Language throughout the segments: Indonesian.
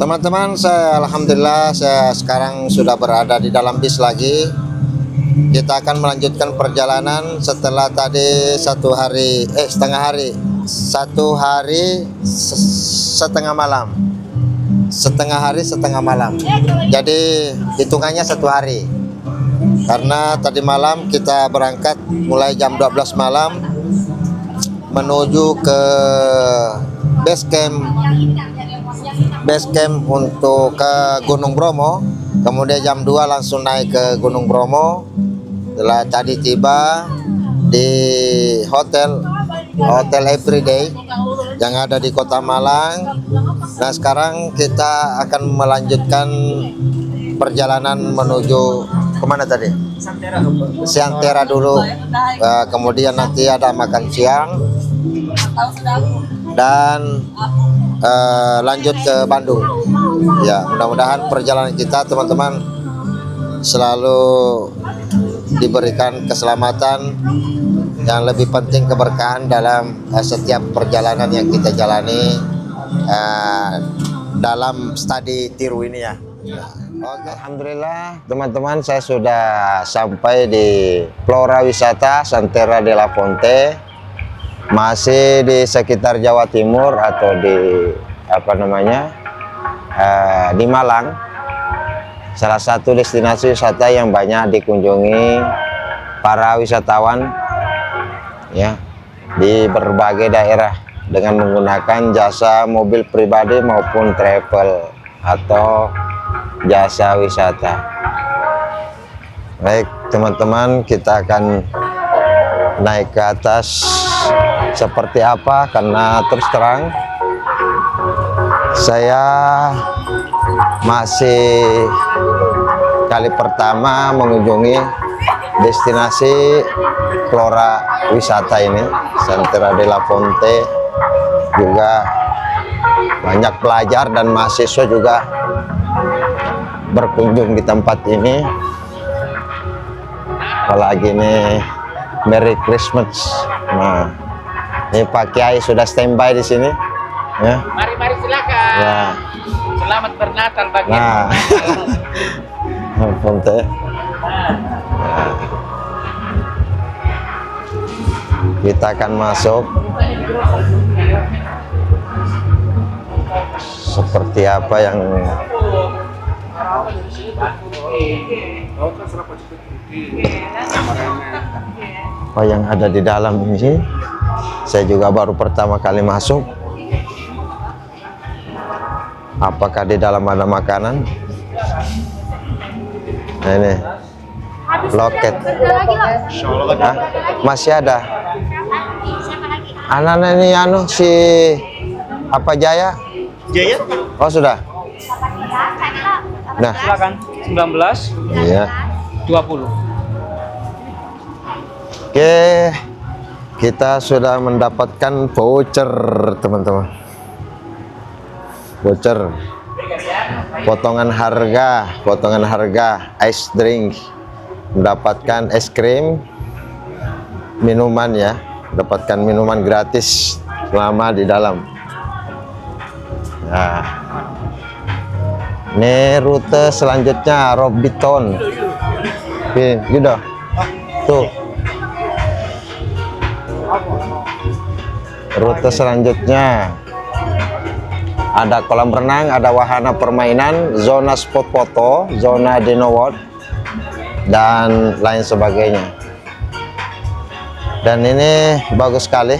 Teman-teman, alhamdulillah saya sekarang sudah berada di dalam bis lagi. Kita akan melanjutkan perjalanan setelah tadi setengah hari setengah malam. Jadi hitungannya 1 hari. Karena tadi malam kita berangkat mulai jam 12 malam menuju ke base camp untuk ke Gunung Bromo. Kemudian jam 2 langsung naik ke Gunung Bromo. Setelah tadi tiba di hotel Everyday yang ada di Kota Malang. Nah, sekarang kita akan melanjutkan perjalanan menuju kemana tadi? Santera dulu. Kemudian nanti ada makan siang dan lanjut ke Bandung. Ya, mudah-mudahan perjalanan kita teman-teman selalu diberikan keselamatan, yang lebih penting keberkahan dalam setiap perjalanan yang kita jalani dalam studi tiru ini ya. Oke. Alhamdulillah teman-teman, saya sudah sampai di Flora Wisata Santera de la Fonte, masih di sekitar Jawa Timur atau di di Malang, salah satu destinasi wisata yang banyak dikunjungi para wisatawan ya di berbagai daerah dengan menggunakan jasa mobil pribadi maupun travel atau jasa wisata. Baik teman-teman, kita akan naik ke atas seperti apa, karena terus terang saya masih kali pertama mengunjungi destinasi Flora Wisata ini, Santera de la Fonte. Juga banyak pelajar dan mahasiswa juga berkunjung di tempat ini. Apalagi ini Merry Christmas. Nah, ini Pak Kiai sudah standby di sini. Ya. Mari silakan. Ya. Selamat bernatal bagi. Nah. Fonte. Kita akan masuk. Seperti apa yang ada di dalam ini. Saya juga baru pertama kali masuk. Apakah di dalam ada makanan? Nah, ini loket. Hah? Masih ada. Anak-anak ini si apa Jaya? Oh sudah. Nah, Silakan 19. Iya. 20. Oke, kita sudah mendapatkan voucher teman-teman. Voucher potongan harga ice drink, mendapatkan es krim, minuman ya, mendapatkan minuman gratis selama di dalam. Nah, ini rute selanjutnya Robiton. Gitu. Tuh. Rute selanjutnya ada kolam renang, ada wahana permainan, zona spot foto, zona dinowod, dan lain sebagainya. Dan ini bagus sekali.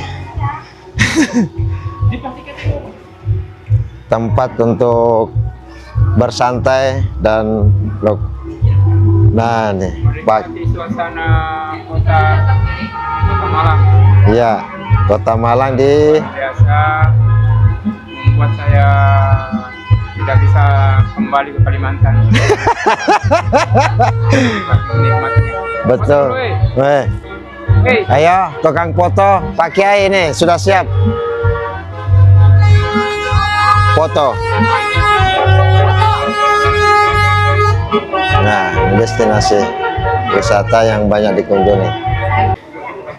Tempat untuk bersantai dan nah nih Suasana kota Malang. Iya, Kota Malang di Biasa membuat saya tidak bisa kembali ke Kalimantan. betul. Ayo tukang foto, Pak Kiai ini sudah siap. Foto. Nah, destinasi wisata yang banyak dikunjungi.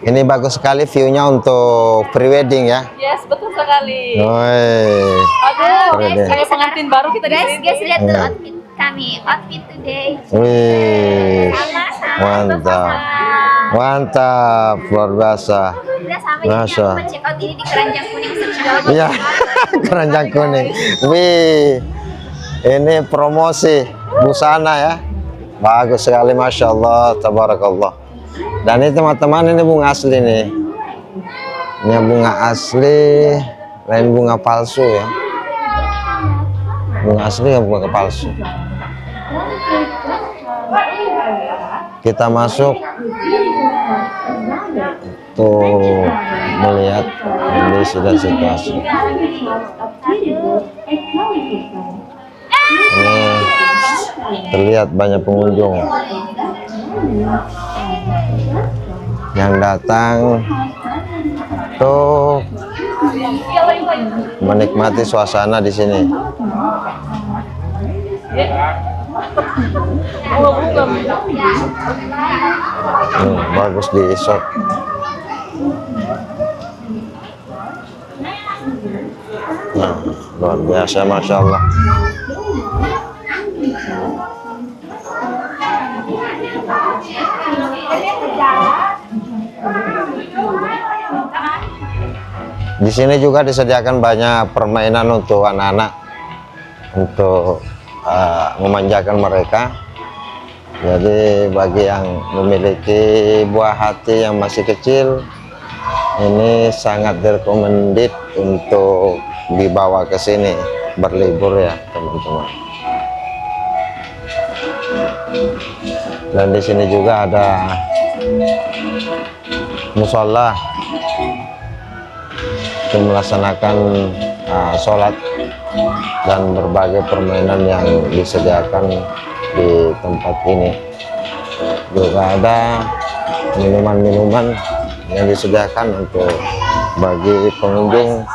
Ini bagus sekali view-nya untuk prewedding ya. Yes, betul sekali. Woi. Aduh, Keren deh. kayak pengantin baru kita di sini. Guys, lihat tuh Iya. outfit kami. Outfit today. Wih. Sama-sama. Mantap. Mantap, luar biasa. Udah sama jadi Masya. aku mau check out ini di keranjang kuning sekarang. Iya, keranjang kuning. Wih, ini promosi busana ya. Bagus sekali, masya Allah, tabarakallah. Dan ini teman-teman, ini bunga asli nih. Ini bunga asli, lain bunga palsu ya. Bunga asli ya bunga palsu. Kita masuk tuh melihat kondisi dan situasi. Ini terlihat banyak pengunjung yang datang tuh menikmati suasana di sini. Bagus di shot. Nah, luar biasa, masya Allah. Di sini juga disediakan banyak permainan untuk anak-anak untuk memanjakan mereka. Jadi bagi yang memiliki buah hati yang masih kecil, ini sangat recommended untuk dibawa ke sini berlibur ya teman-teman. Dan di sini juga ada musola untuk melaksanakan sholat dan berbagai permainan yang disediakan di tempat ini. Juga ada minuman-minuman yang disediakan untuk bagi pengunjung.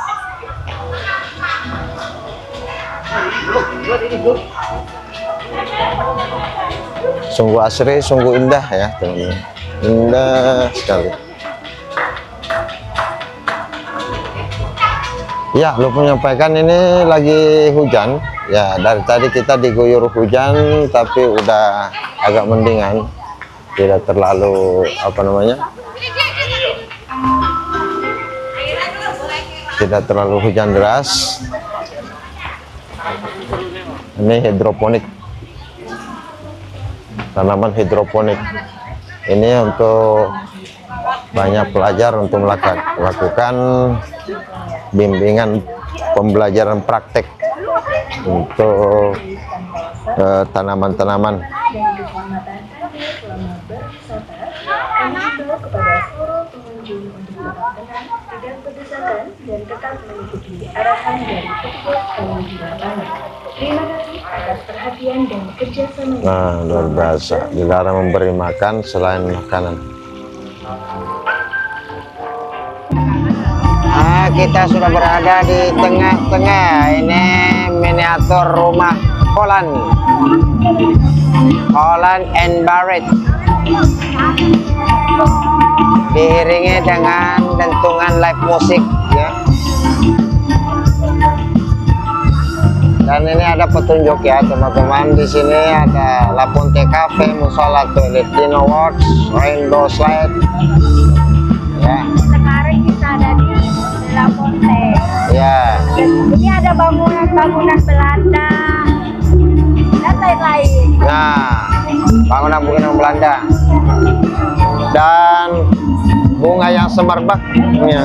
Sungguh asri, sungguh indah ya teman-teman. Indah sekali. Ya, lupa menyampaikan ini lagi hujan. Ya, dari tadi kita diguyur hujan, tapi udah agak mendingan. Tidak terlalu apa namanya? Tidak terlalu hujan deras. Ini hidroponik. Tanaman hidroponik. Ini untuk banyak pelajar untuk melakukan bimbingan pembelajaran praktek untuk tanaman-tanaman. Nah, luar biasa. Dilarang memberi makan selain makanan. Kita sudah berada di tengah-tengah. Ini miniatur rumah Holland and Barrett, diiringi dengan dentuman live musik ya. Dan ini ada petunjuk ya teman-teman. Di sini ada La Ponte Cafe, Musola Toilet, Dino Works, Rainbow Slide ya. Sekarang kita ada di La Ponte. Ya. Ini ada bangunan-bangunan Belanda dan lain-lain. Nah, bangunan-bangunan Belanda dan bunga yang semerbak ya.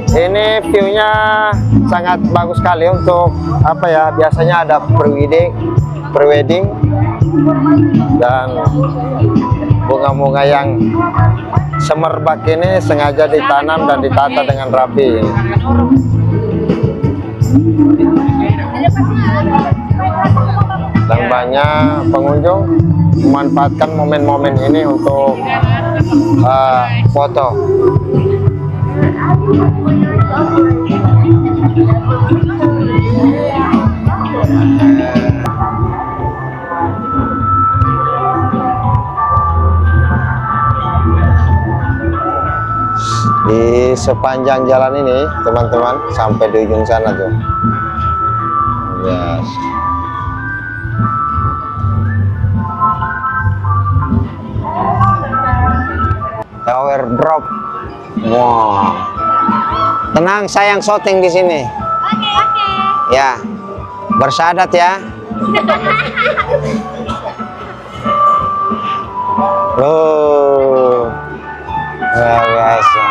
Ini view-nya sangat bagus sekali untuk apa ya, biasanya ada prewedding dan bunga-bunga yang semerbak ini sengaja ditanam dan ditata dengan rapi. Dan banyak pengunjung memanfaatkan momen-momen ini untuk foto. Di sepanjang jalan ini, teman-teman, sampai di ujung sana tuh. Yes. Tower drop. Wow. Tenang, sayang syuting di sini. Oke. Ya. Bersyahadat ya. Loh. Luar biasa.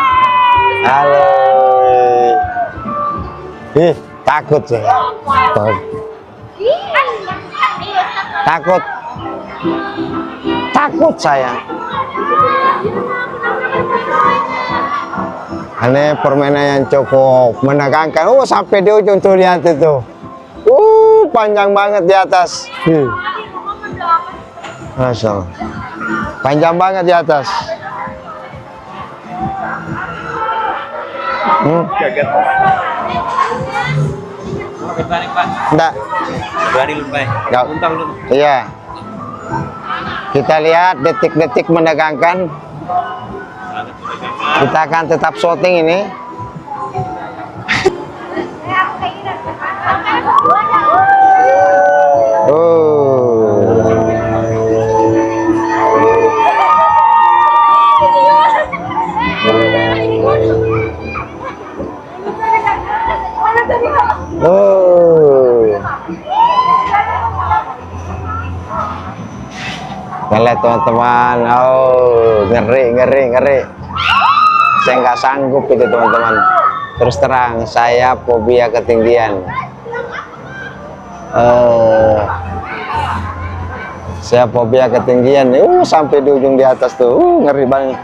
Halo. Ih, takut saya. Takut. Takut saya. Ini permainan yang cukup menegangkan. Oh, sampai di ujung tuh, lihat itu. Panjang banget di atas. Masya Allah. Panjang banget di atas. Kaget. Berani Pak. Enggak. Berani lu Pak. Enggak. Untung lu. Iya. Kita lihat detik-detik menegangkan. Kita akan tetap syuting ini. Lihat teman-teman, ngeri. Saya nggak sanggup itu teman-teman. Terus terang, saya fobia ketinggian. Saya fobia ketinggian. Sampai di ujung di atas tuh, ngeri banget.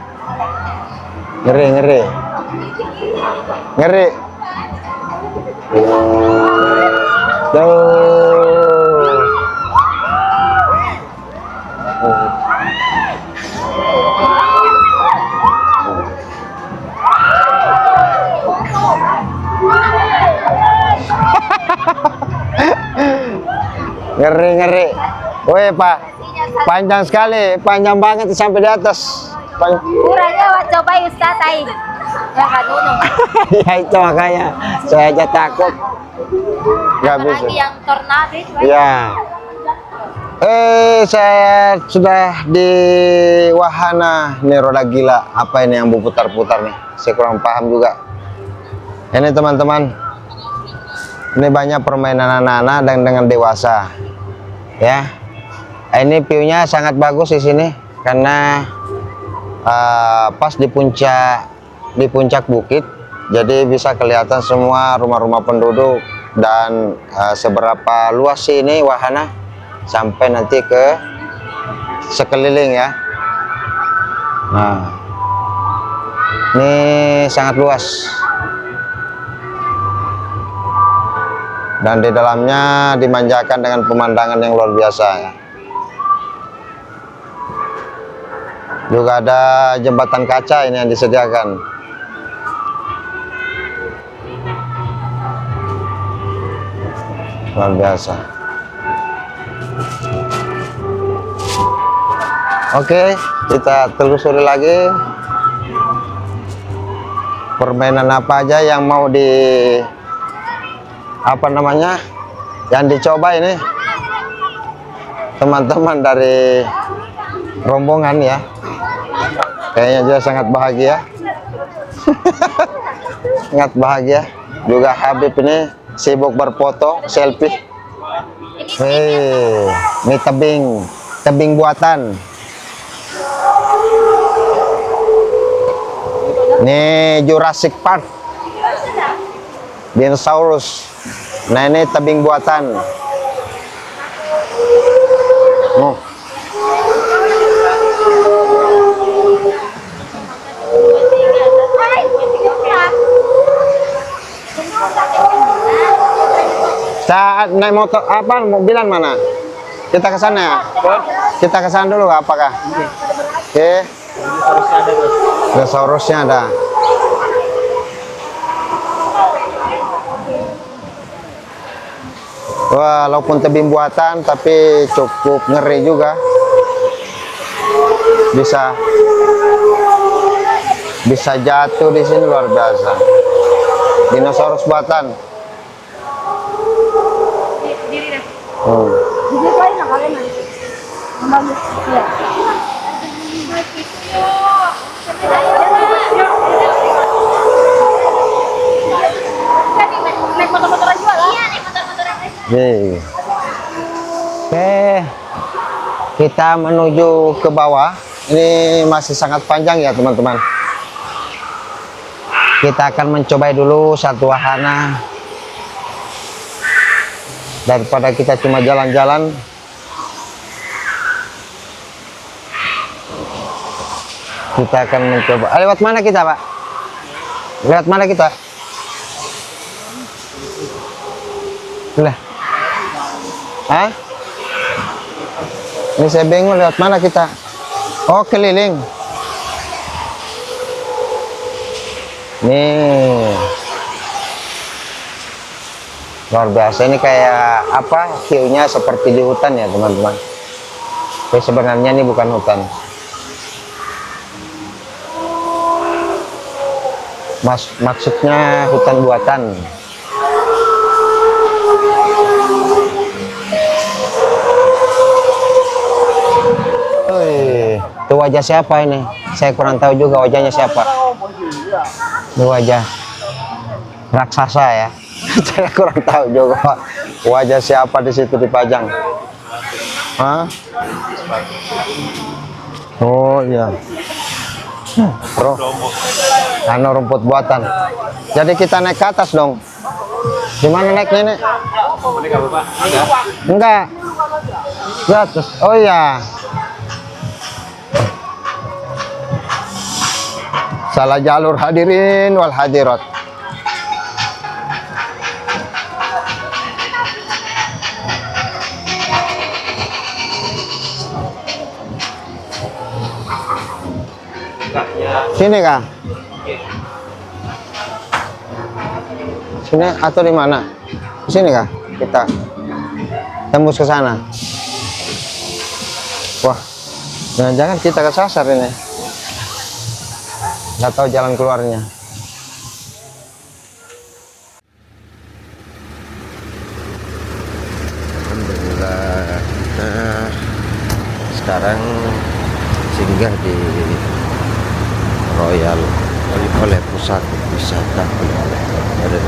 Ngeri. Tuh. Ngeri. Woi Pak, panjang sekali, panjang banget sampai di atas. Kurangnya coba Ustaz Aing. Ya kan gunung. Ya itu makanya saya aja takut. Gak bisa. Lagi yang tornado itu. Ya. Saya sudah di wahana nih, roda gila. Apa ini yang berputar-putar nih? Saya kurang paham juga. Ini teman-teman, ini banyak permainan anak-anak dan dengan dewasa. Ya, ini view-nya sangat bagus di sini karena pas di puncak bukit, jadi bisa kelihatan semua rumah-rumah penduduk dan seberapa luas sih ini wahana sampai nanti ke sekeliling ya. Nah, ini sangat luas. Dan di dalamnya dimanjakan dengan pemandangan yang luar biasa ya. Juga ada jembatan kaca ini yang disediakan. Luar biasa. Oke, kita telusuri lagi permainan apa aja yang mau yang dicoba ini teman-teman dari rombongan ya. Kayaknya juga sangat bahagia. Sangat bahagia. Juga Habib ini sibuk berfoto selfie. Ini tebing buatan. Ini Jurassic Park, dinosaurus. Nah, ini tebing buatan. Saat naik motor apa mobilan mana? Kita ke sana ya? Kita ke sana dulu apakah? Oke. Dinosaurusnya ada. Walaupun tebing buatan tapi cukup ngeri juga. Bisa Bisa jatuh di sini luar biasa. Dinosaurus buatan. Diri deh. Jadi kalian nak kalian nanti. Bagus. Iya. Naik motor-motoran juga lah. Iya, naik motor-motoran. Oke, kita menuju ke bawah. Ini masih sangat panjang ya teman-teman. Kita akan mencoba dulu satu wahana. Daripada kita cuma jalan-jalan. Kita akan mencoba. Lewat mana kita, Pak? Lewat mana kita? Lah. Hah? Ini saya bingung lewat mana kita. Oh, keliling. Nih. Luar biasa, ini kayak apa? View-nya seperti di hutan ya, teman-teman. Tapi sebenarnya ini bukan hutan. Maksudnya hutan buatan. Itu wajah siapa ini? Saya kurang tahu juga wajahnya siapa. Ini wajah raksasa ya. Saya kurang tahu juga wajah siapa di situ dipajang. Hah? Oh iya. Bro, anu rumput buatan. Jadi kita naik ke atas dong. Gimana naiknya nih? Enggak. Ke atas. Oh iya. Salah jalur hadirin wal hadirat. Sini kah? Sini atau di mana? Di sini kah? Kita tembus ke sana. Wah, jangan-jangan kita kesasar ini. Nggak tahu jalan keluarnya. Alhamdulillah, kita sekarang singgah di Royal oleh pusat wisata oleh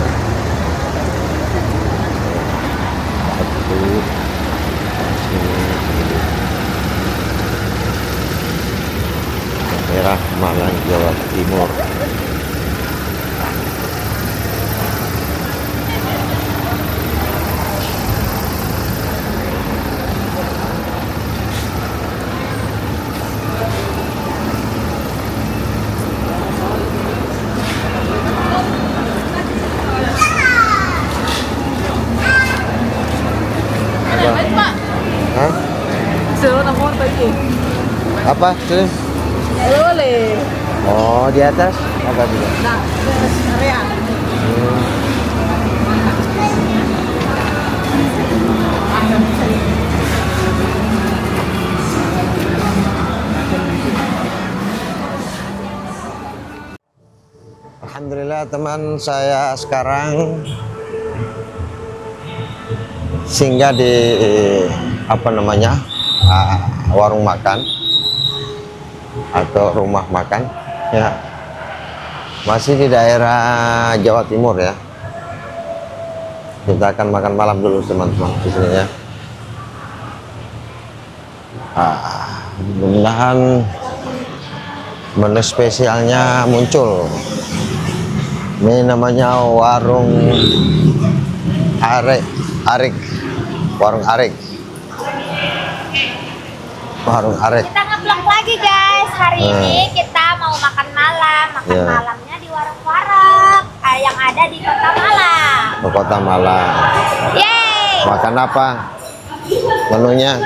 daerah Malang, Jawa Timur. Hah? Apa? Sini. Boleh. Oh, di atas apa juga? Nah, area. Alhamdulillah teman, saya sekarang singgah di apa namanya warung makan atau rumah makan ya, masih di daerah Jawa Timur ya. Kita akan makan malam dulu teman-teman di sini ya. Mudah-mudahan menu spesialnya muncul. Ini namanya warung Arik, warung Arik. Warung Arik. Kita nge-vlog lagi guys. Hari ini kita mau makan malam. Malamnya di warung-warung yang ada di Kota Malang. Ke Kota Malang. Yeay. Makan apa? Menunya?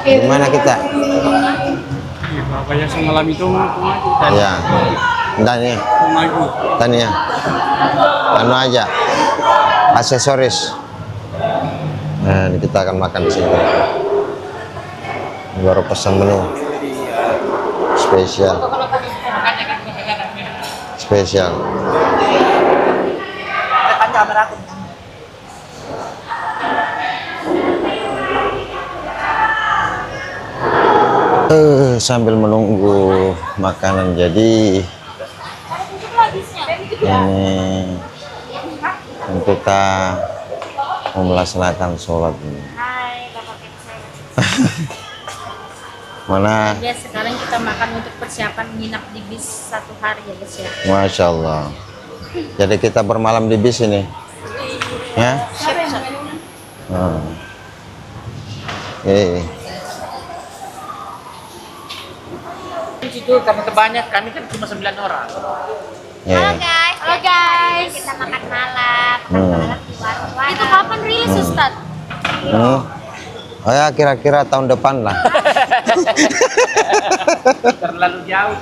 Gimana kita? Kayak semalam itu Ya, tanya, tanya, anu aja. aksesoris. Nah, ini kita akan makan di sini. Ini baru pesan menu spesial. Spesial. Sambil menunggu makanan jadi ini kita mau melaksanakan sholat ini. Hai, Bapak Kepsel. Mana? Ya, sekarang kita makan untuk persiapan menginap di bis 1 hari ya guys ya. Masya Allah. Jadi kita bermalam di bis ini, ya? Itu karena kebanyak, kami kan cuma 9 orang. Halo guys. Halo guys. Kita makan malam. Makan malam di warung Warok. Itu kapan rilis Ustaz? Oh ya, kira-kira tahun depan lah. Terlalu jauh.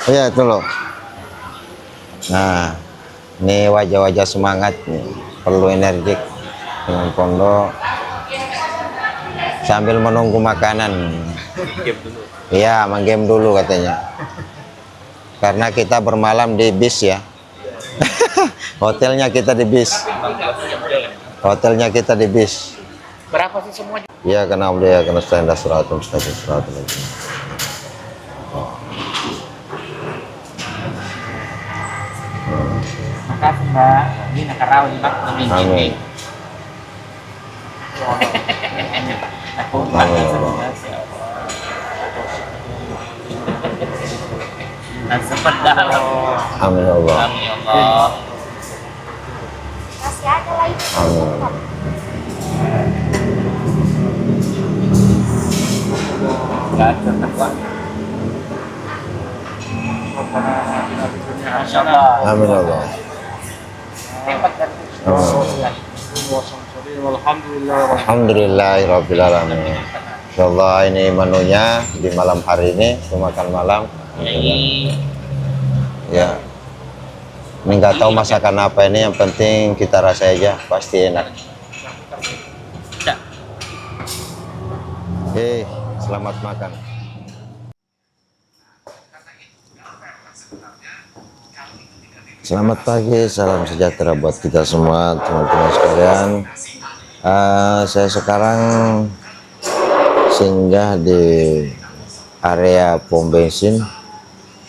Oh ya, itu loh. Nah, ini wajah-wajah semangat nih, perlu energik dengan pondok sambil menunggu makanan. Iya, main game dulu katanya. Karena kita bermalam di bis ya. Hotelnya kita di bis. Hotelnya kita di bis. Berapa sih semuanya? Ya, karena udah kena stand suratul mustaqim suratul. Makasih Mbak. Ini nakarau nih Mbak. Amin. Sempat dalam. Amin ya Allah. Amin ya Allah. Masih ada lagi. Amin. Enggak tertakwa. Masya Allah. Amin ya Allah. Hebat kan? Alhamdulillahirabbil alamin. Insyaallah ini menunya di malam hari ini untuk makan malam. Ya. Ini nggak tahu masakan apa ini, yang penting kita rasa aja, pasti enak. Oke, selamat makan. Selamat pagi, salam sejahtera buat kita semua, teman-teman sekalian. Saya sekarang singgah di area pom bensin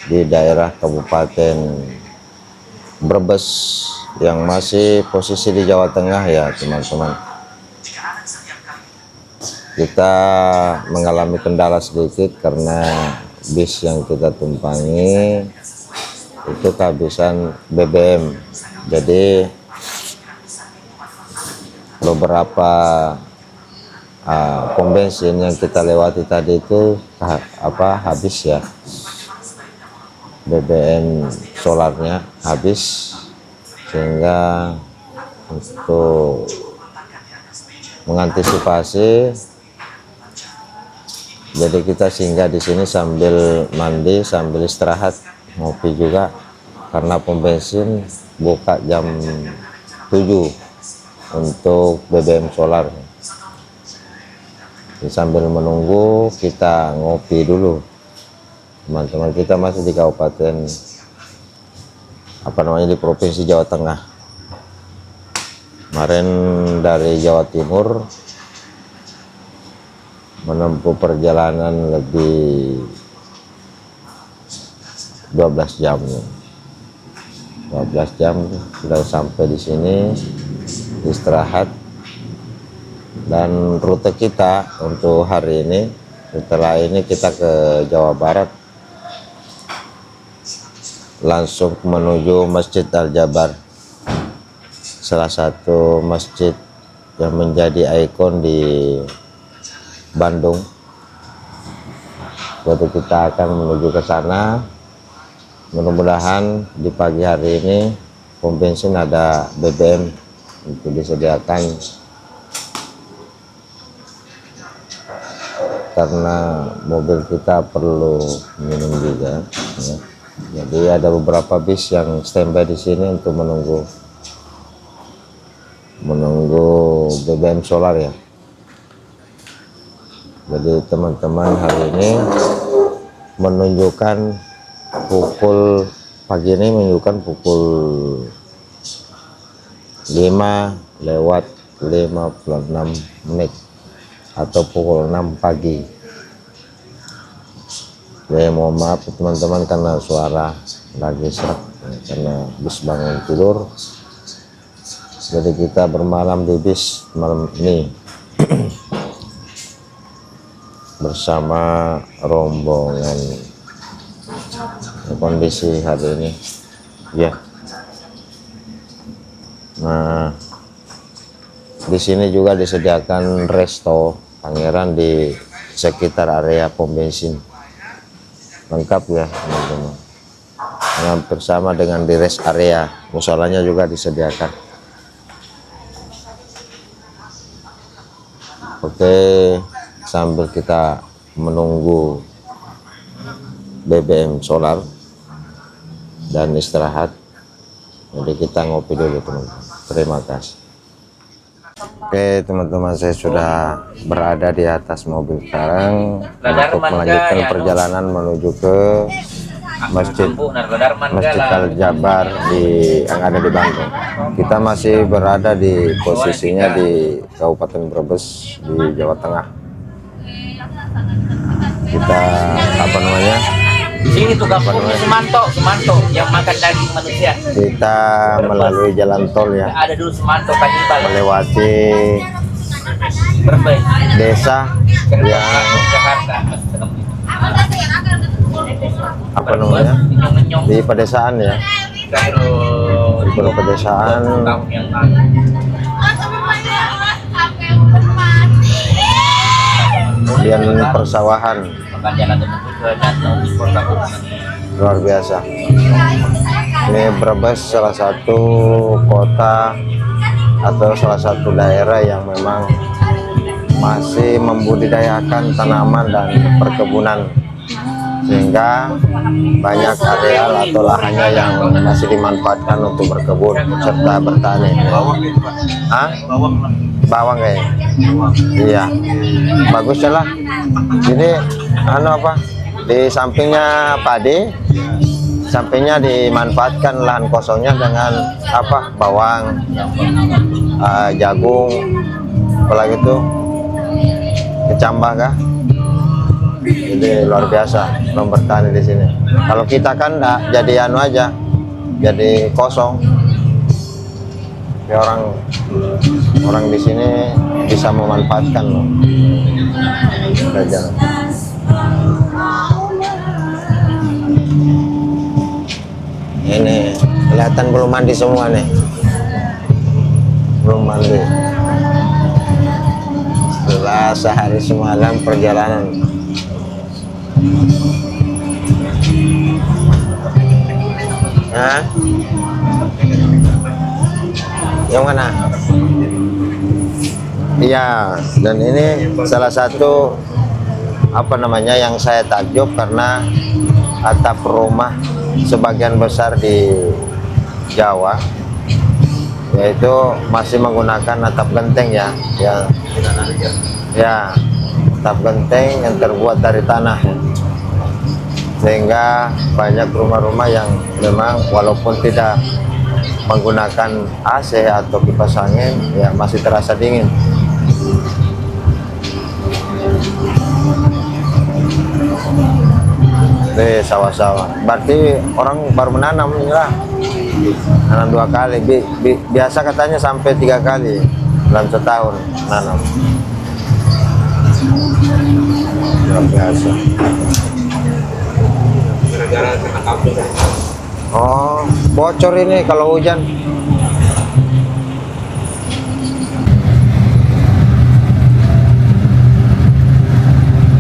di daerah Kabupaten Brebes yang masih posisi di Jawa Tengah ya teman-teman. Kita mengalami kendala sedikit karena bis yang kita tumpangi itu kehabisan BBM. Jadi beberapa pom bensin yang kita lewati tadi itu habis ya, BBM solarnya habis, sehingga untuk mengantisipasi jadi kita singgah di sini sambil mandi, sambil istirahat, ngopi juga, karena pom bensin buka jam 7 untuk BBM solar. Jadi sambil menunggu kita ngopi dulu. Teman-teman, kita masih di kabupaten di provinsi Jawa Tengah. Kemarin dari Jawa Timur menempuh perjalanan lebih 12 jam. 12 jam sudah sampai di sini, istirahat. Dan rute kita untuk hari ini, setelah ini kita ke Jawa Barat, langsung menuju Masjid Al-Jabar, salah satu masjid yang menjadi ikon di Bandung. Jadi kita akan menuju ke sana. Mudah-mudahan di pagi hari ini pom bensin ada BBM untuk disediakan, karena mobil kita perlu minum juga ya. Jadi ada beberapa bis yang standby di sini untuk menunggu BBM solar ya. Jadi teman-teman hari ini menunjukkan pagi ini menunjukkan pukul 5:56 atau pukul 6 pagi. Ya, mohon maaf teman-teman karena suara lagi serak karena bis bangun tidur. Jadi kita bermalam di bis malam ini bersama rombongan. Kondisi hari ini ya. Nah, di sini juga disediakan resto Pangeran di sekitar area pom bensin, lengkap ya teman-teman. Hampir sama dengan di rest area, musolanya juga disediakan. Oke, sambil kita menunggu BBM solar dan istirahat, jadi kita ngopi dulu teman-teman. Terima kasih. Oke teman-teman, saya sudah berada di atas mobil sekarang untuk melanjutkan perjalanan menuju ke Masjid Al Jabar yang ada di Bandung. Kita masih berada di posisinya di Kabupaten Brebes di Jawa Tengah. Kita Sini tuh kampungnya Semanto yang makan daging manusia. Kita melalui jalan tol ya. Ada dulu Semanto kanibal. Melewati Brebes. desa yang Jakarta. di pedesaan ya. Di pedesaan kemudian persawahan. Luar biasa. Ini Brebes salah satu kota atau salah satu daerah yang memang masih membudidayakan tanaman dan perkebunan, sehingga banyak areal atau lahannya yang masih dimanfaatkan untuk berkebun serta bertani. Bawang kayaknya. Iya, bagus lah. Ini di sampingnya padi, sampingnya dimanfaatkan lahan kosongnya dengan bawang, jagung, apalagi itu kecambah kah. Jadi luar biasa bertani di sini. Kalau kita kan enggak jadi aja, jadi kosong. Ya, orang di sini bisa memanfaatkan loh. Ini kelihatan belum mandi semua nih, belum mandi setelah sehari semalam perjalanan. Yang mana? Iya, dan ini salah satu yang saya takjub karena atap rumah sebagian besar di Jawa yaitu masih menggunakan atap genteng ya, atap genteng yang terbuat dari tanah, sehingga banyak rumah-rumah yang memang walaupun tidak menggunakan AC atau kipas angin ya masih terasa dingin. Sawah-sawah, berarti orang baru menanam lah, nanam 2 kali. Biasa katanya sampai 3 kali dalam setahun nanam. Luar biasa. Oh, bocor ini kalau hujan.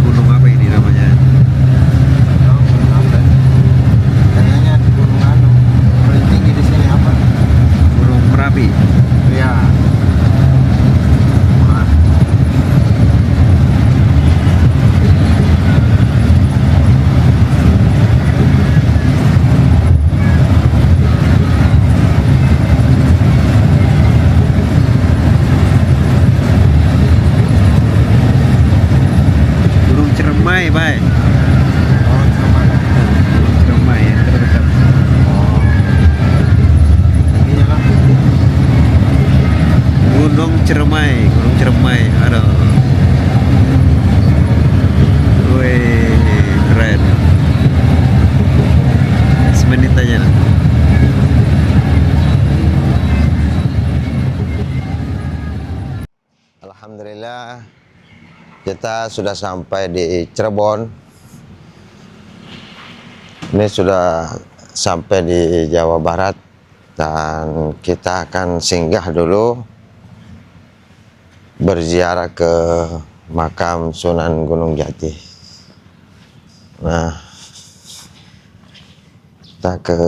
Gunung apa ini namanya? Kayaknya gunung paling tinggi di sini apa? Gunung Merapi. Iya. Kita sudah sampai di Cirebon. Ini sudah sampai di Jawa Barat dan kita akan singgah dulu berziarah ke makam Sunan Gunung Jati. Nah, kita ke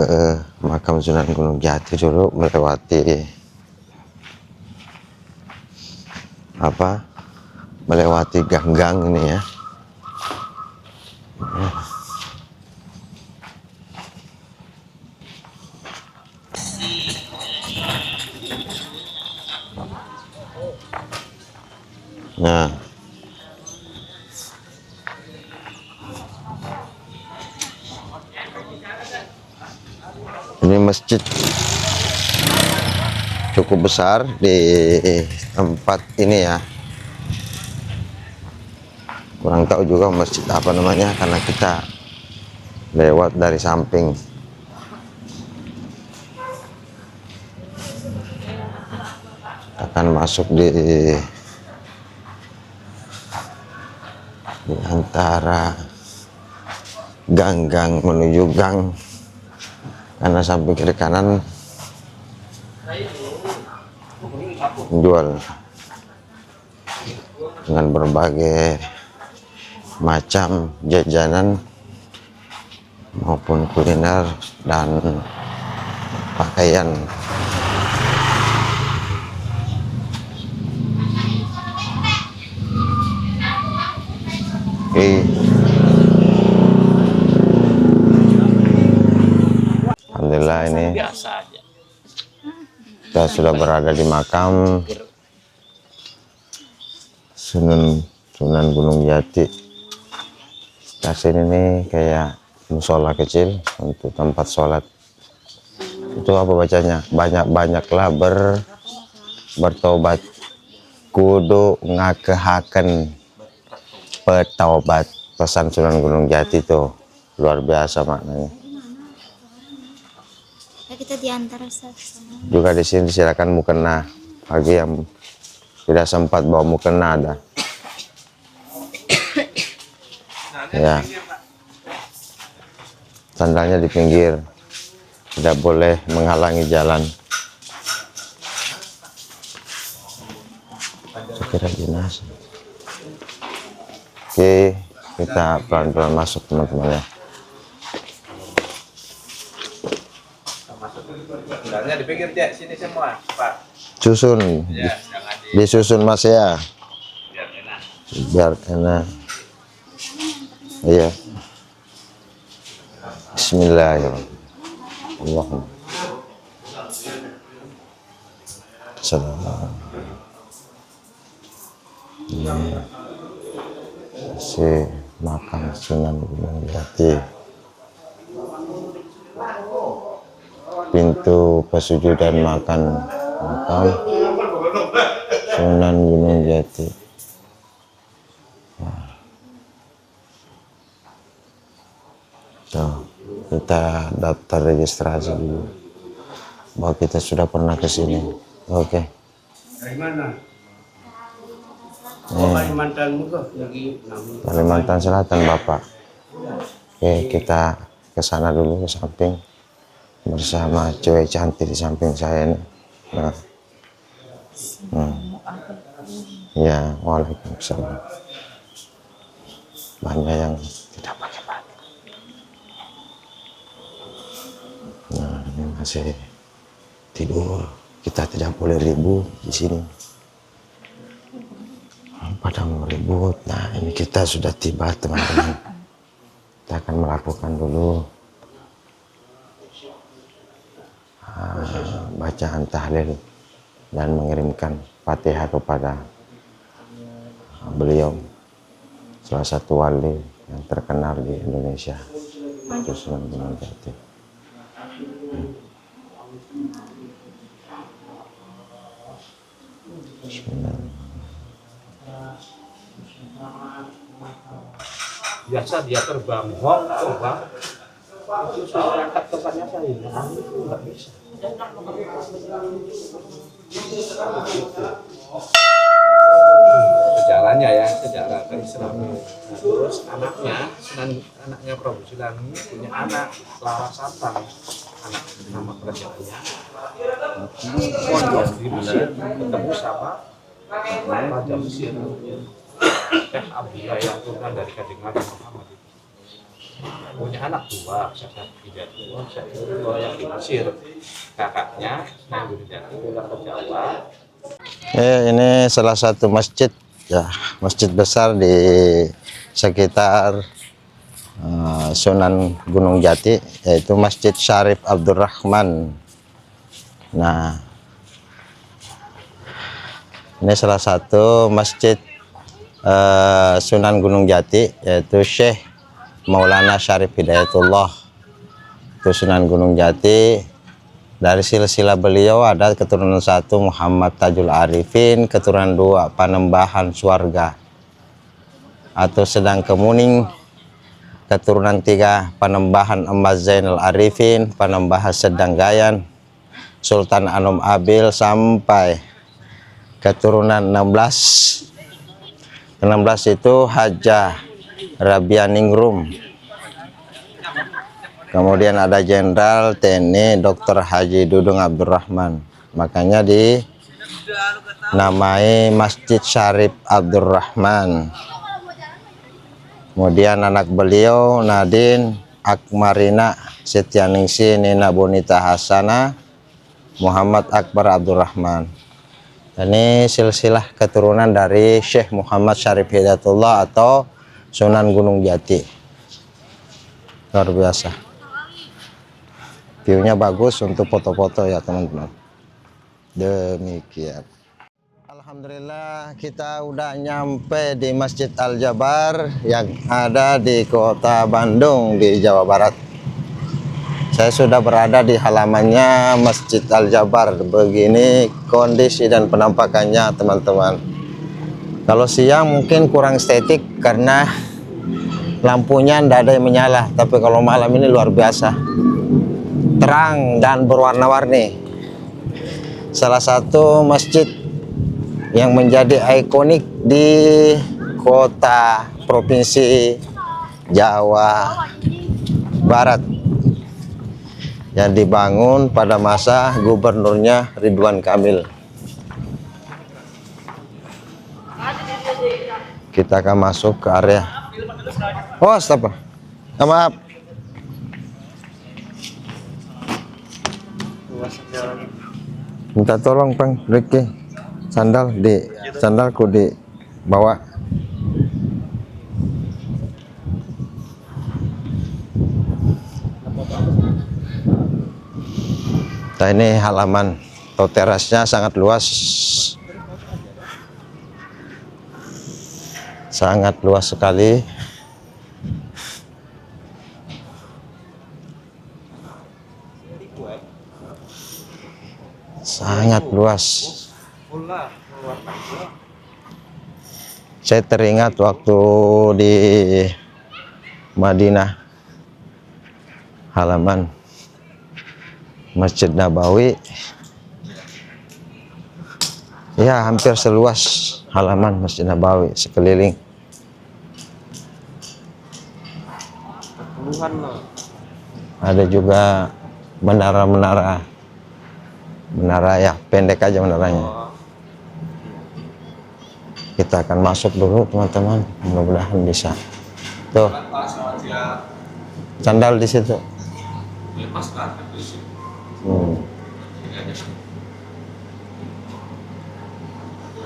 makam Sunan Gunung Jati dulu, melewati melewati gang-gang ini ya. Nah, ini masjid cukup besar di tempat ini ya. Kurang tahu juga masjid apa namanya karena kita lewat dari samping. Akan masuk di antara gang-gang menuju gang, karena samping kiri kanan menjual dengan berbagai macam jajanan maupun kuliner dan pakaian. Alhamdulillah ini Biasa aja. kita sudah berada di makam Sunan Gunung Jati. Stasiun ini kayak musola kecil untuk tempat sholat. Itu apa bacanya? Banyak-banyaklah bertobat, kudu ngakehaken petaubat. Pesan Sunan Gunung Jati itu luar biasa maknanya. Ya, kita diantar Juga di sini silakan mukena bagi yang tidak sempat bawa mukena ada. Ya, sandalnya di pinggir, tidak boleh menghalangi jalan. Saya kira jenazah. Oke, kita pelan-pelan masuk teman-teman ya. Sandalnya di pinggir Cek, sini semua, Pak. Susun, Ya, jangan disusun mas ya, biar enak. biar enak. Iya. Bismillahirrahmanirrahim. Ini si makam Sunan Gunung Jati. Pintu pesujudan makam Sunan Gunung Jati. Tuh, kita daftar registrasi dulu bahwa kita sudah pernah ke sini. Oke. Dari mana? Nih, Kalimantan juga lagi Kalimantan Selatan Bapak. Oke, kita ke sana dulu ke samping bersama cewek cantik di samping saya ini. Nah. Ya, waalaikumsalam. Banyak yang tidak pakai baju. Nah, ini masih tidur. Kita tidak boleh ribut di sini. Pada mau ribut. Nah, ini kita sudah tiba teman-teman. Kita akan melakukan dulu bacaan tahlil dan mengirimkan Fatihah kepada beliau, salah satu wali yang terkenal di Indonesia, Sunan Gunung Jati. biasa dia terbang Hong Kong, Bang. Itu saya angkat tempatnya saya ini, itu nggak bisa. sejarahnya ya, sejarah keislaman. Nah, terus anaknya Prabu Silangi punya anak Larasantang, anak nama kerajaannya. Pondok di Mesir ketemu sama Raja Mesir, Syekh Abdullah yang turunan dari Kanjeng Nabi Muhammad itu. Punya anak dua, Syekh Abdullah yang di Mesir, kakaknya Sunan Gunung Jati pulang ke Jawa. Ini salah satu masjid ya, masjid besar di sekitar Sunan Gunung Jati, yaitu Masjid Syarif Abdurrahman. Nah, ini salah satu masjid Sunan Gunung Jati, yaitu Syekh Maulana Syarif Hidayatullah, itu Sunan Gunung Jati. Dari silsilah beliau ada keturunan 1 Muhammad Tajul Arifin, keturunan 2 Panembahan Swarga atau Sedang Kemuning, keturunan 3 Panembahan Emas Zainal Arifin, Panembahan Sedang Gayan, Sultan Anom Abil, sampai keturunan 16 itu Hajah Rabianingrum. Kemudian ada Jenderal TNI Dr. Haji Dudung Abdurrahman. Makanya dinamai Masjid Syarif Abdurrahman. Kemudian anak beliau Nadine Akmarina Setianingsi Nina Bonita Hasana Muhammad Akbar Abdurrahman. Ini silsilah keturunan dari Syekh Muhammad Syarif Hidayatullah atau Sunan Gunung Jati. Luar biasa. View-nya bagus untuk foto-foto ya teman-teman. Demikian. Alhamdulillah kita udah nyampe di Masjid Al-Jabar yang ada di Kota Bandung di Jawa Barat. Saya sudah berada di halamannya Masjid Al-Jabar. Begini kondisi dan penampakannya teman-teman. Kalau siang mungkin kurang estetik karena lampunya tidak ada yang menyala. Tapi kalau malam ini luar biasa, terang dan berwarna-warni. Salah satu masjid yang menjadi ikonik di kota provinsi Jawa Barat yang dibangun pada masa gubernurnya Ridwan Kamil. Kita akan masuk ke area. Oh, stop. Maaf. Minta tolong Bang Ricky, sandalku dibawa. Nah, ini halaman atau terasnya sangat luas, sangat luas sekali. Sangat luas. Saya teringat waktu di Madinah, halaman Masjid Nabawi ya hampir seluas halaman Masjid Nabawi sekeliling. Ada juga menara ya, pendek aja menaranya. Kita akan masuk dulu teman-teman, mudah-mudahan bisa. Tuh, sandal di situ.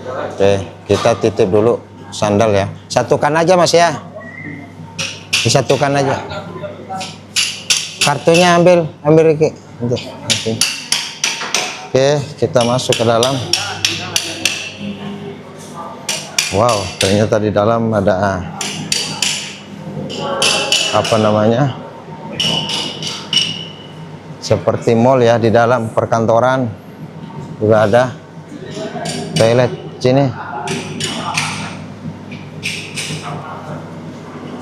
Oke, kita titip dulu sandal ya. Satukan aja Mas ya. Disatukan aja. Kartunya ambil Ricky. Oke, kita masuk ke dalam. Wow, ternyata di dalam ada apa namanya? Seperti mall ya, di dalam perkantoran juga ada toilet sini.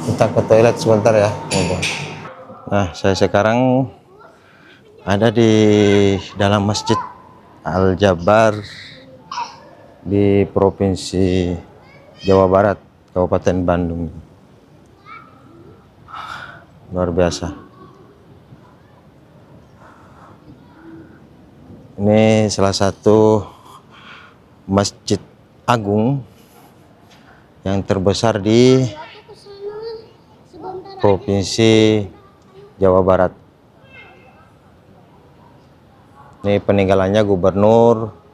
Kita ke toilet sebentar ya. Nah, saya sekarang ada di dalam Masjid Al-Jabar di Provinsi Jawa Barat, Kabupaten Bandung. Luar biasa. Ini salah satu masjid agung yang terbesar di Provinsi Jawa Barat. Ini peninggalannya Gubernur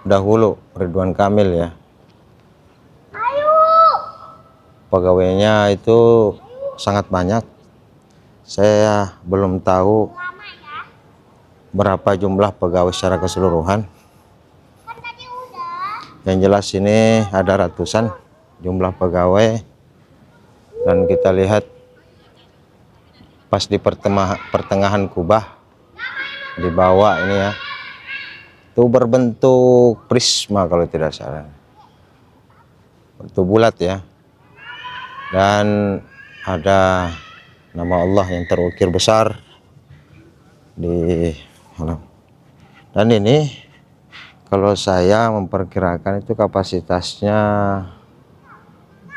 dahulu Ridwan Kamil ya. Pegawainya itu sangat banyak. Saya belum tahu berapa jumlah pegawai secara keseluruhan. Yang jelas ini ada ratusan jumlah pegawai, dan kita lihat pas di pertengahan kubah di bawah ini ya, itu berbentuk prisma kalau tidak salah, bentuk bulat ya, dan ada nama Allah yang terukir besar di dalam. Dan ini kalau saya memperkirakan itu kapasitasnya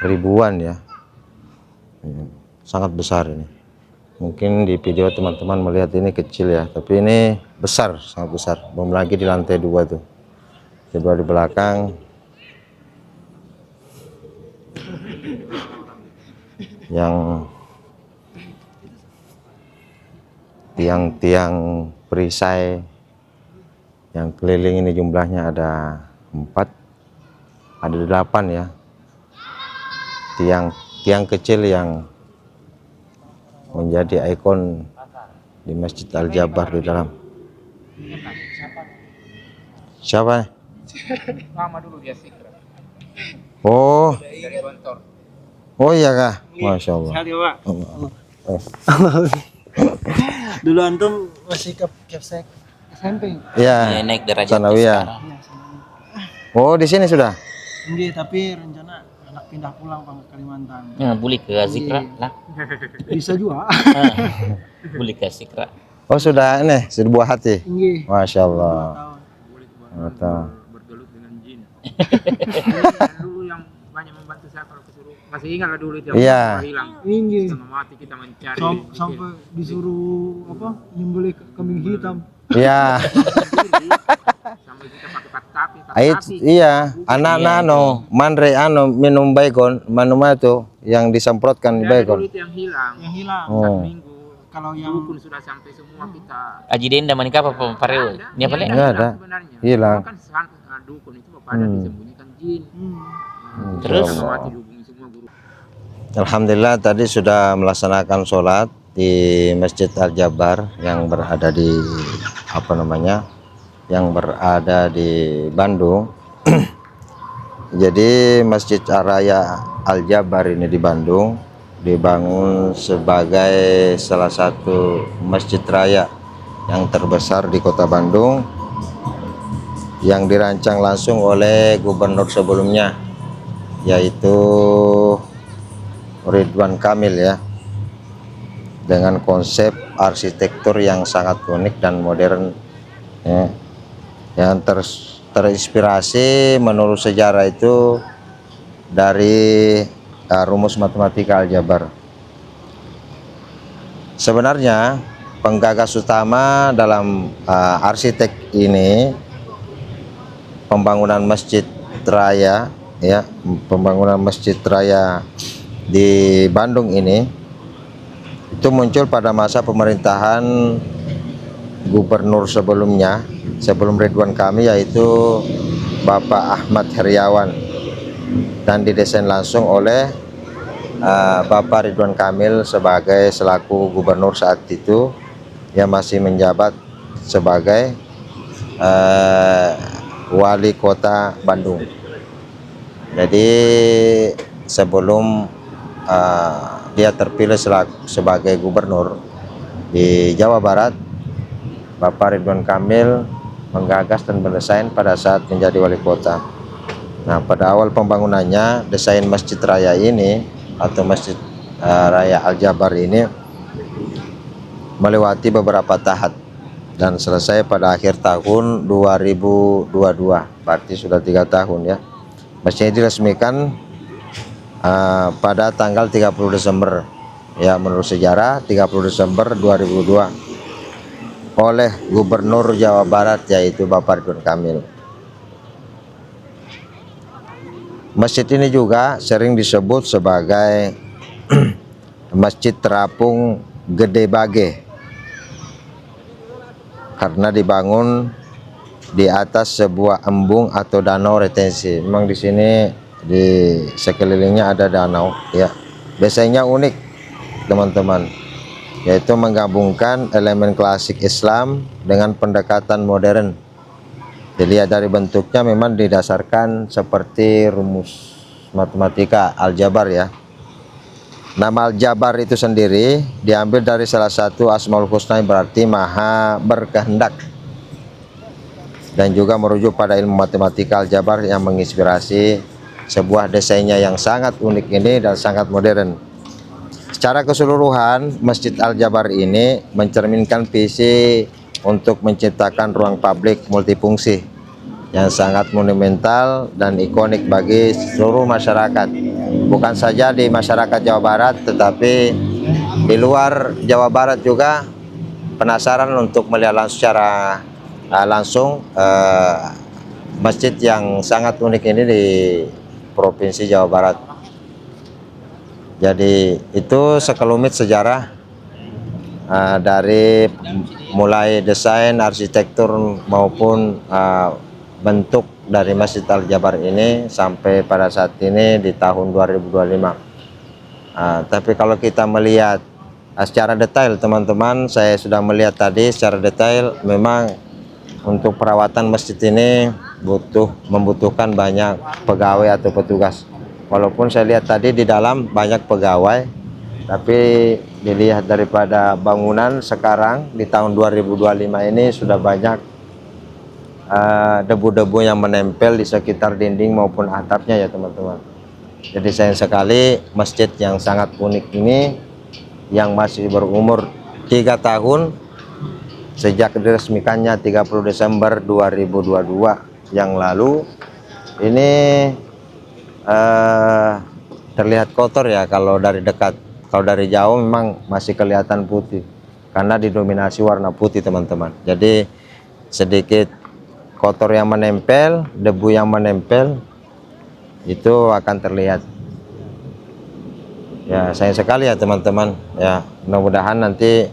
ribuan ya, sangat besar ini. Mungkin di video teman-teman melihat ini kecil ya, tapi ini besar, sangat besar. Belum lagi di lantai 2 tuh, coba di belakang yang tiang-tiang perisai yang keliling ini jumlahnya ada 8 ya, tiang kecil yang menjadi ikon di Masjid Al-Jabar di dalam. Siapa? Lama dulu dia Sikra. Oh, Dari Gontor. oh iya kah? Masya Allah. Dulu antum masih Kepsek SMP. Ya, Naik derajat Sanawiyah. Oh, di sini sudah. Enggak, tapi rencana anak pindah pulang Pak ke Kalimantan. Boleh ke Zikra lah. Bisa juga. Boleh ke Zikra. Oh, sudah ini, sudah buah hati. Enggak. Masya Allah. Tahun. Bergelut dengan jin. Dulu yang banyak membantu saya kalau kesuruh. Masih ingat lah dulu itu yang Iya. hilang. Enggak. Setengah mati kita mencari. Sampai disuruh apa? Nyembelih kambing hitam. Iya. Sampai kita pakai katapi. Iya, anak nano, mandre minum baygon, manuma itu yang disemprotkan di Dulu baygon. itu yang hilang. Yang hilang. Oh. Minggu. Kalau yang Dukun sudah sampai semua kita. Aji denda manika apa pareu? Ini apa le? Enggak ada. Sebenarnya. Hilang. Kan dukun itu pada disembunyikan jin. Terus? Setengah mati dihubungi semua guru. Alhamdulillah tadi sudah melaksanakan sholat di Masjid Al-Jabar yang berada di yang berada di Bandung. Jadi Masjid Raya Al-Jabar ini di Bandung dibangun sebagai salah satu masjid raya yang terbesar di Kota Bandung, yang dirancang langsung oleh gubernur sebelumnya, yaitu Ridwan Kamil ya, dengan konsep arsitektur yang sangat unik dan modern ya, yang terinspirasi menurut sejarah itu dari rumus matematika aljabar. Sebenarnya penggagas utama dalam arsitek ini pembangunan masjid raya ya, pembangunan masjid raya di Bandung ini itu muncul pada masa pemerintahan gubernur sebelumnya, sebelum Ridwan Kamil, yaitu Bapak Ahmad Heriawan, dan didesain langsung oleh Bapak Ridwan Kamil sebagai selaku gubernur saat itu, yang masih menjabat sebagai wali kota Bandung. Jadi sebelum dia terpilih sebagai gubernur di Jawa Barat, Bapak Ridwan Kamil menggagas dan mendesain pada saat menjadi wali kota. Nah, pada awal pembangunannya, desain Masjid Raya ini atau Masjid Raya Al-Jabar ini melewati beberapa tahap dan selesai pada akhir tahun 2022, berarti sudah 3 tahun ya. Masjid diresmikan pada tanggal 30 Desember ya, menurut sejarah 30 Desember 2002 oleh Gubernur Jawa Barat yaitu Bapak Ridwan Kamil. Masjid ini juga sering disebut sebagai Masjid Terapung Gede Bage karena dibangun di atas sebuah embung atau danau retensi. Memang di sini di sekelilingnya ada danau ya. Biasanya unik teman-teman, yaitu menggabungkan elemen klasik Islam dengan pendekatan modern. Dilihat dari bentuknya memang didasarkan seperti rumus matematika aljabar ya. Nama Al-Jabar itu sendiri diambil dari salah satu Asmaul Husna yang berarti maha berkehendak, dan juga merujuk pada ilmu matematika Al-Jabar yang menginspirasi sebuah desainnya yang sangat unik ini dan sangat modern. Secara keseluruhan, Masjid Al-Jabar ini mencerminkan visi untuk menciptakan ruang publik multifungsi yang sangat monumental dan ikonik bagi seluruh masyarakat. Bukan saja di masyarakat Jawa Barat, tetapi di luar Jawa Barat juga penasaran untuk melihat secara langsung masjid yang sangat unik ini di Provinsi Jawa Barat. Jadi itu sekelumit sejarah dari mulai desain, arsitektur maupun bentuk dari Masjid Al-Jabar ini sampai pada saat ini di tahun 2025. Tapi kalau kita melihat secara detail teman-teman, saya sudah melihat tadi secara detail, memang untuk perawatan masjid ini membutuhkan banyak pegawai atau petugas. Walaupun saya lihat tadi di dalam banyak pegawai, tapi dilihat daripada bangunan sekarang di tahun 2025 ini sudah banyak debu-debu yang menempel di sekitar dinding maupun atapnya ya teman-teman. Jadi sayang sekali masjid yang sangat unik ini yang masih berumur 3 tahun sejak diresmikannya 30 Desember 2022 yang lalu ini terlihat kotor ya kalau dari dekat. Kalau dari jauh memang masih kelihatan putih karena didominasi warna putih teman-teman. Jadi sedikit kotor yang menempel, debu yang menempel itu akan terlihat. Ya sayang sekali ya teman-teman ya. Mudah-mudahan nanti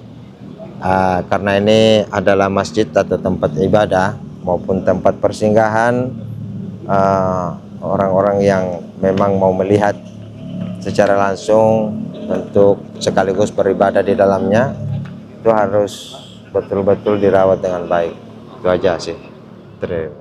karena ini adalah masjid atau tempat ibadah maupun tempat persinggahan orang-orang yang memang mau melihat secara langsung untuk sekaligus beribadah di dalamnya, itu harus betul-betul dirawat dengan baik. Itu aja sih. Terima